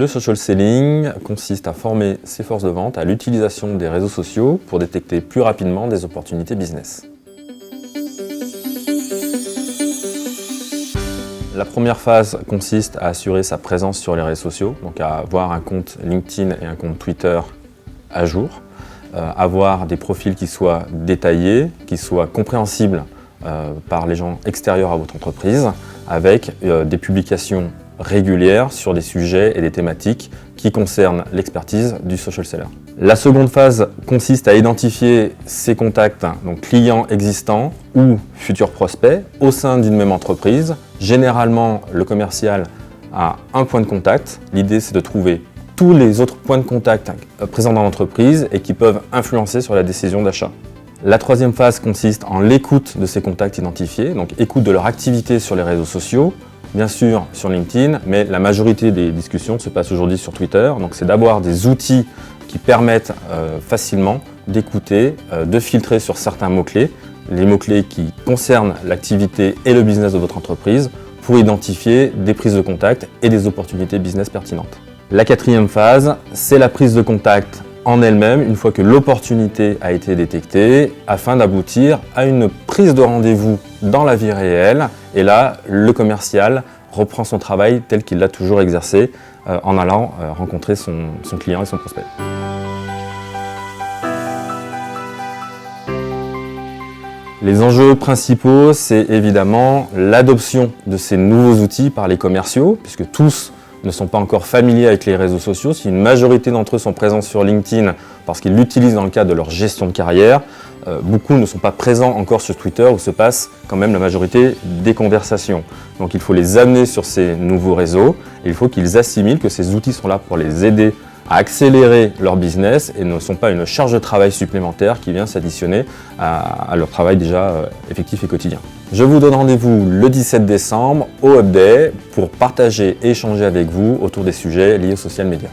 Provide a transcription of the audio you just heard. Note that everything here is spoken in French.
Le social selling consiste à former ses forces de vente à l'utilisation des réseaux sociaux pour détecter plus rapidement des opportunités business. La première phase consiste à assurer sa présence sur les réseaux sociaux, donc à avoir un compte LinkedIn et un compte Twitter à jour, avoir des profils qui soient détaillés, qui soient compréhensibles par les gens extérieurs à votre entreprise, avec des publications régulières sur des sujets et des thématiques qui concernent l'expertise du social seller. La seconde phase consiste à identifier ses contacts, donc clients existants ou futurs prospects, au sein d'une même entreprise. Généralement, le commercial a un point de contact. L'idée, c'est de trouver tous les autres points de contact présents dans l'entreprise et qui peuvent influencer sur la décision d'achat. La troisième phase consiste en l'écoute de ces contacts identifiés, donc écoute de leur activité sur les réseaux sociaux, bien sûr sur LinkedIn, mais la majorité des discussions se passent aujourd'hui sur Twitter. Donc c'est d'avoir des outils qui permettent facilement d'écouter, de filtrer sur certains mots-clés, les mots-clés qui concernent l'activité et le business de votre entreprise pour identifier des prises de contact et des opportunités business pertinentes. La quatrième phase, c'est la prise de contact en elle-même, une fois que l'opportunité a été détectée, afin d'aboutir à une prise de rendez-vous dans la vie réelle. Et là, le commercial reprend son travail tel qu'il l'a toujours exercé, en allant rencontrer son client et son prospect. Les enjeux principaux, c'est évidemment l'adoption de ces nouveaux outils par les commerciaux, puisque tous ne sont pas encore familiers avec les réseaux sociaux. Si une majorité d'entre eux sont présents sur LinkedIn parce qu'ils l'utilisent dans le cadre de leur gestion de carrière, beaucoup ne sont pas présents encore sur Twitter où se passe quand même la majorité des conversations. Donc il faut les amener sur ces nouveaux réseaux et il faut qu'ils assimilent que ces outils sont là pour les aider à accélérer leur business et ne sont pas une charge de travail supplémentaire qui vient s'additionner à leur travail déjà effectif et quotidien. Je vous donne rendez-vous le 17 décembre au Hub Day pour partager et échanger avec vous autour des sujets liés aux social media.